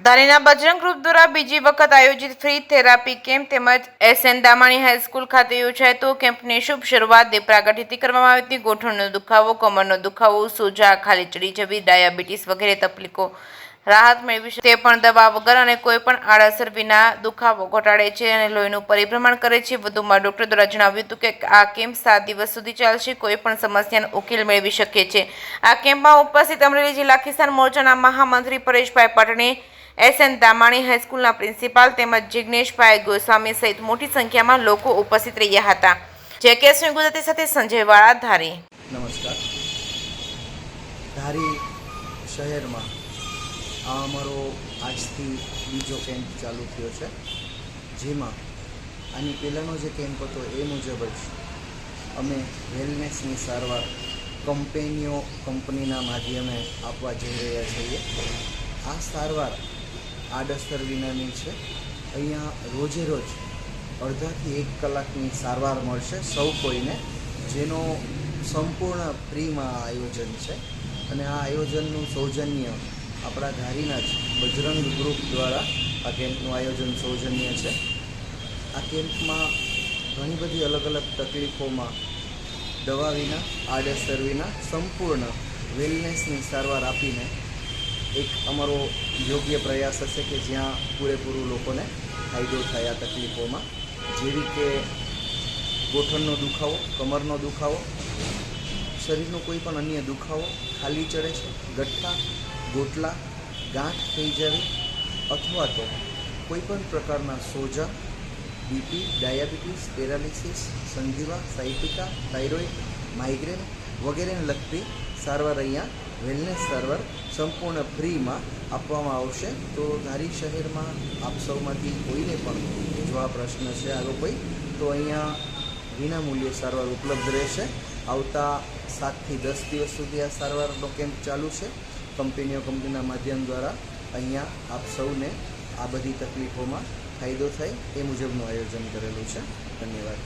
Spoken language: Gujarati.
ધારીના બજરંગ ગ્રુપ દ્વારા બીજી વખત આયોજિત ફ્રી થેરાપી કેમ્પ તેમજ એસએન દામાણી હાઈસ્કૂલ ખાતે યોજાતો કેમ્પની શુભ શરૂઆત દીપ પ્રાગટ્યથી કરવામાં આવી હતી। ગોઠણનો દુખાવો, કમરનો દુખાવો, સોજા, ખાલી ચડી જવી, ડાયાબિટીસ વગેરે તકલીફો રાહત મેળવી છે। તે પણ દવા વગર અને કોઈ પણ આડઅસર વિના દુખાવો ઘટાડે છે અને લોહીનું પરિભ્રમણ કરે છે। વધુમાં ડોક્ટર દ્વારા જણાવ્યું હતું કે આ કેમ્પ 7 દિવસ સુધી ચાલશે। કોઈ પણ સમસ્યાનો ઉકેલ મેળવી શકે છે। આ કેમ્પમાં ઉપસ્થિત અમરેલી જિલ્લા કિસાન મોરચાના મહામંત્રી પરેશભાઈ પાટણી, એસએન દામાણી હાઈસ્કૂલના પ્રિન્સિપાલ તેમજ જિગ્નેશભાઈ ગોસ્વામી સહિત મોટી સંખ્યામાં લોકો ઉપસ્થિત રહ્યા હતા। જેકેએસની ગુજરાતી સાથે સંજય વાળા, ધારી। નમસ્કાર। ધારી શહેરમાં આ અમારો આજથી બીજો કેમ્પ ચાલુ થયો છે, જેમાં આની પહેલાંનો જે કેમ્પ હતો એ મુજબ જ અમે વેલનેસની સારવાર કંપનીના માધ્યમે આપવા જઈ રહ્યા છીએ। આ સારવાર આડઅસર વિનાની છે। અહીંયા રોજે રોજ અડધાથી 1 કલાકની સારવાર મળશે સૌ કોઈને, જેનો સંપૂર્ણ ફ્રીમાં આયોજન છે અને આ આયોજનનું સૌજન્ય આપણા ધારીના જ બજરંગ ગ્રુપ દ્વારા આ કેમ્પનું આયોજન સૌજન્ય છે। આ કેમ્પમાં ઘણી બધી અલગ અલગ તકલીફોમાં દવા વિના, આડઅસર વિના સંપૂર્ણ વેલનેસની સારવાર આપીને એક અમારો યોગ્ય પ્રયાસ હશે કે જ્યાં પૂરેપૂરું લોકોને ફાયદો થાય આ તકલીફોમાં, જેવી કે ગોઠણનો દુખાવો, કમરનો દુખાવો, શરીરનો કોઈ પણ અન્ય દુખાવો, ખાલી ચડે છે, ગઠ્ઠા, ગોટલા, ગાંઠ થઈ જવી અથવા તો કોઈ પણ પ્રકારના સોજા, બીપી, ડાયાબિટીસ, પેરાલિસિસ, સંધિવા, સાયટિકા, થાઇરોઇડ, માઇગ્રેન વગેરેને લગતી સારવાર અહીંયા વેલનેસ સારવાર સંપૂર્ણ ફ્રીમાં આપવામાં આવશે। તો ધારી શહેરમાં આપ સૌમાંથી કોઈને પણ જો આ પ્રશ્ન છે આવો કોઈ, તો અહીંયા વિનામૂલ્યે સારવાર ઉપલબ્ધ રહેશે। આવતા 7 થી 10 દિવસ સુધી આ સારવારનો કેમ્પ ચાલુ છે। કંપનીના માધ્યમ દ્વારા અહીંયા આપ સૌને આ બધી તકલીફોમાં ફાયદો થાય એ મુજબનું આયોજન કરેલું છે। ધન્યવાદ।